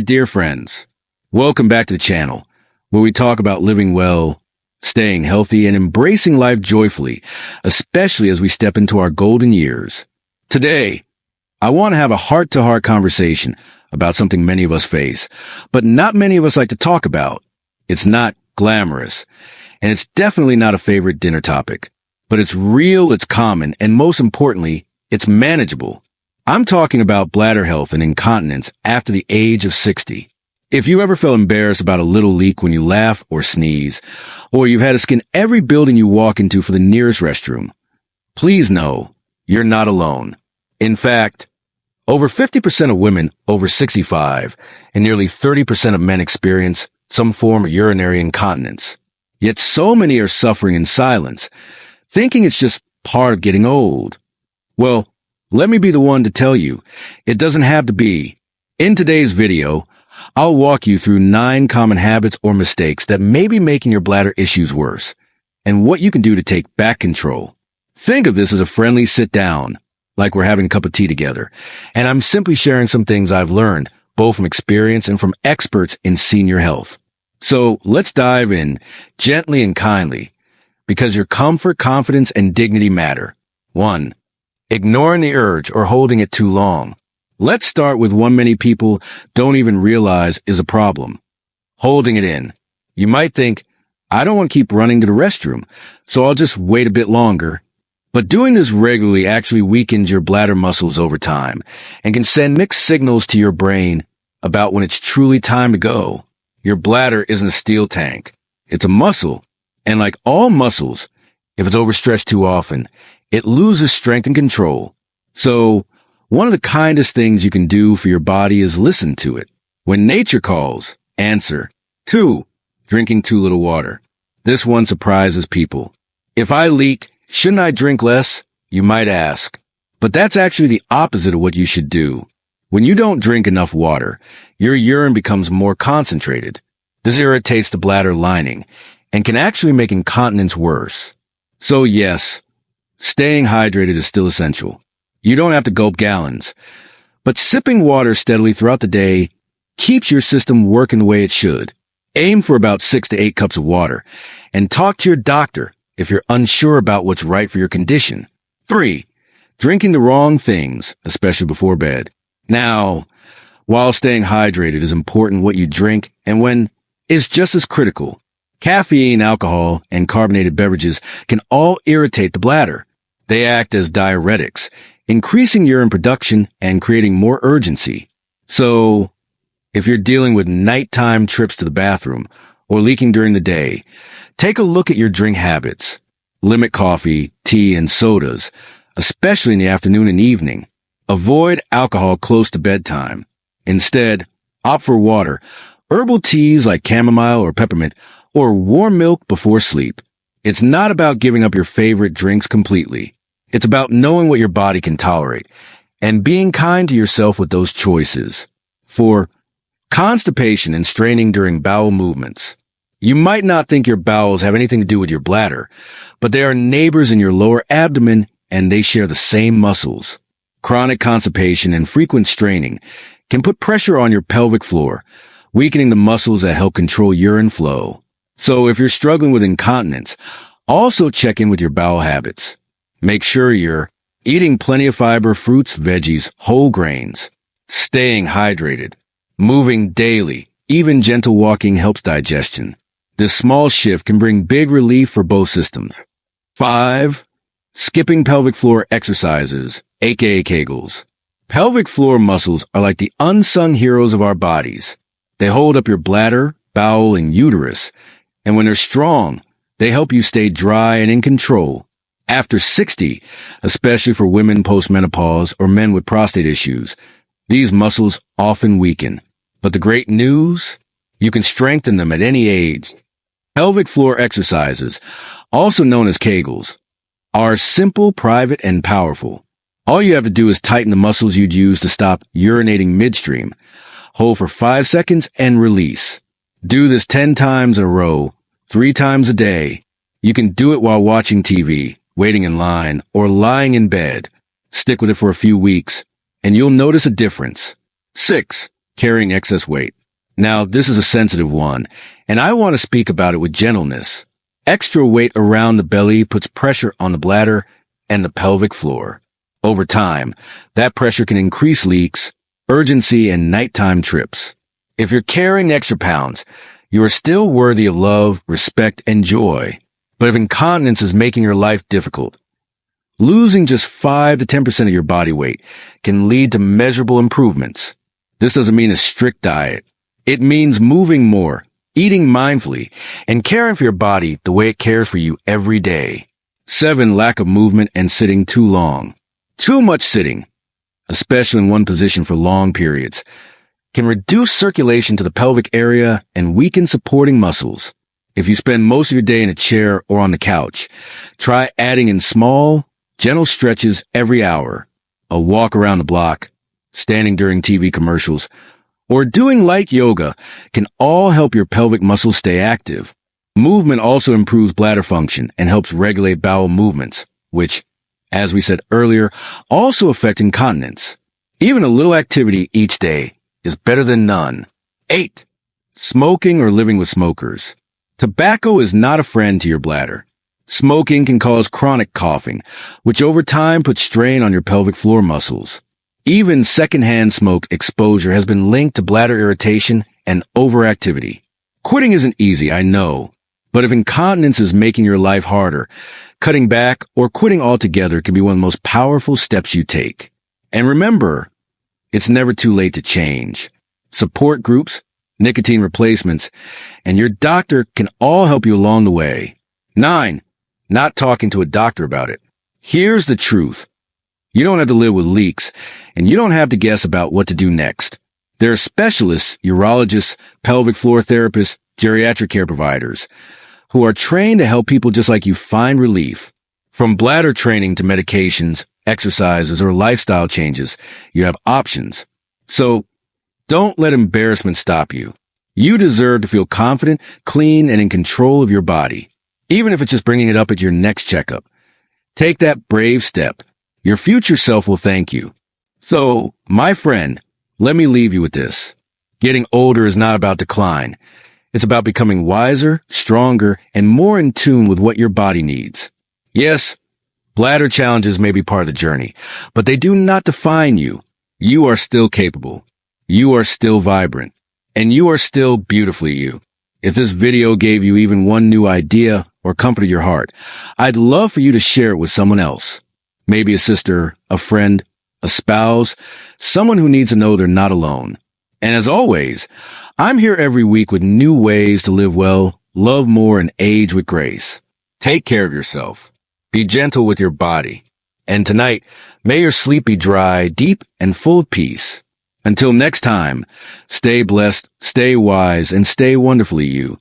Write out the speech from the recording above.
dear friends. Welcome back to the channel, where we talk about living well, staying healthy, and embracing life joyfully, especially as we step into our golden years. Today, I want to have a heart-to-heart conversation about something many of us face, but not many of us like to talk about. It's not glamorous, and it's definitely not a favorite dinner topic. But it's real, it's common, and most importantly, it's manageable. I'm talking about bladder health and incontinence after the age of 60. If you ever felt embarrassed about a little leak when you laugh or sneeze, or you've had to skin every building you walk into for the nearest restroom, please know you're not alone. In fact, over 50% of women over 65 and nearly 30% of men experience some form of urinary incontinence. Yet so many are suffering in silence, thinking it's just part of getting old. Well, let me be the one to tell you, it doesn't have to be. In today's video, I'll walk you through 9 common habits or mistakes that may be making your bladder issues worse, and what you can do to take back control. Think of this as a friendly sit down, like we're having a cup of tea together, and I'm simply sharing some things I've learned, both from experience and from experts in senior health. So let's dive in, gently and kindly, because your comfort, confidence, and dignity matter. 1. Ignoring the urge or holding it too long. Let's start with one many people don't even realize is a problem. Holding it in. You might think, I don't want to keep running to the restroom, so I'll just wait a bit longer. But doing this regularly actually weakens your bladder muscles over time and can send mixed signals to your brain about when it's truly time to go. Your bladder isn't a steel tank. It's a muscle. And like all muscles, if it's overstretched too often, it loses strength and control. So, one of the kindest things you can do for your body is listen to it. When nature calls, answer. 2. Drinking too little water. This one surprises people. If I leak, shouldn't I drink less? You might ask. But that's actually the opposite of what you should do. When you don't drink enough water, your urine becomes more concentrated. This irritates the bladder lining and can actually make incontinence worse. So yes, staying hydrated is still essential. You don't have to gulp gallons, but sipping water steadily throughout the day keeps your system working the way it should. Aim for about 6 to 8 cups of water and talk to your doctor if you're unsure about what's right for your condition. 3. Drinking the wrong things, especially before bed. Now, while staying hydrated is important, what you drink and when is just as critical. Caffeine, alcohol, and carbonated beverages can all irritate the bladder. They act as diuretics, increasing urine production and creating more urgency. So, if you're dealing with nighttime trips to the bathroom or leaking during the day, take a look at your drink habits. Limit coffee, tea, and sodas, especially in the afternoon and evening. Avoid alcohol close to bedtime. Instead, opt for water, herbal teas like chamomile or peppermint, or warm milk before sleep. It's not about giving up your favorite drinks completely. It's about knowing what your body can tolerate and being kind to yourself with those choices. 4. Constipation and straining during bowel movements. You might not think your bowels have anything to do with your bladder, but they are neighbors in your lower abdomen and they share the same muscles. Chronic constipation and frequent straining can put pressure on your pelvic floor, weakening the muscles that help control urine flow. So if you're struggling with incontinence, also check in with your bowel habits. Make sure you're eating plenty of fiber, fruits, veggies, whole grains, staying hydrated, moving daily. Even gentle walking helps digestion. This small shift can bring big relief for both systems. 5. Skipping pelvic floor exercises, aka Kegels. Pelvic floor muscles are like the unsung heroes of our bodies. They hold up your bladder, bowel, and uterus, and when they're strong, they help you stay dry and in control. After 60, especially for women post-menopause or men with prostate issues, these muscles often weaken. But the great news? You can strengthen them at any age. Pelvic floor exercises, also known as Kegels, are simple, private, and powerful. All you have to do is tighten the muscles you'd use to stop urinating midstream. Hold for 5 seconds and release. Do this 10 times in a row, 3 times a day. You can do it while watching TV, waiting in line, or lying in bed. Stick with it for a few weeks, and you'll notice a difference. 6. carrying excess weight. Now, this is a sensitive one, and I want to speak about it with gentleness. Extra weight around the belly puts pressure on the bladder and the pelvic floor. Over time, that pressure can increase leaks, urgency, and nighttime trips. If you're carrying extra pounds, you are still worthy of love, respect, and joy. But if incontinence is making your life difficult, losing just 5 to 10% of your body weight can lead to measurable improvements. This doesn't mean a strict diet. It means moving more, eating mindfully, and caring for your body the way it cares for you every day. 7. Lack of movement and sitting too long. Too much sitting, especially in one position for long periods, can reduce circulation to the pelvic area and weaken supporting muscles. If you spend most of your day in a chair or on the couch, try adding in small, gentle stretches every hour. A walk around the block, standing during TV commercials, or doing light yoga can all help your pelvic muscles stay active. Movement also improves bladder function and helps regulate bowel movements, which, as we said earlier, also affect incontinence. Even a little activity each day is better than none. 8. Smoking or living with smokers. Tobacco is not a friend to your bladder. Smoking can cause chronic coughing, which over time puts strain on your pelvic floor muscles. Even secondhand smoke exposure has been linked to bladder irritation and overactivity. Quitting isn't easy, I know, but if incontinence is making your life harder, cutting back or quitting altogether can be one of the most powerful steps you take. And remember, it's never too late to change. Support groups, nicotine replacements, and your doctor can all help you along the way. 9. Not talking to a doctor about it. Here's the truth. You don't have to live with leaks, and you don't have to guess about what to do next. There are specialists, urologists, pelvic floor therapists, geriatric care providers, who are trained to help people just like you find relief. From bladder training to medications, exercises, or lifestyle changes, you have options. So, don't let embarrassment stop you. You deserve to feel confident, clean, and in control of your body, even if it's just bringing it up at your next checkup. Take that brave step. Your future self will thank you. So, my friend, let me leave you with this. Getting older is not about decline. It's about becoming wiser, stronger, and more in tune with what your body needs. Yes, bladder challenges may be part of the journey, but they do not define you. You are still capable. You are still vibrant. And you are still beautifully you. If this video gave you even one new idea or comforted your heart, I'd love for you to share it with someone else. Maybe a sister, a friend, a spouse, someone who needs to know they're not alone. And as always, I'm here every week with new ways to live well, love more, and age with grace. Take care of yourself. Be gentle with your body. And tonight, may your sleep be dry, deep, and full of peace. Until next time, stay blessed, stay wise, and stay wonderfully you.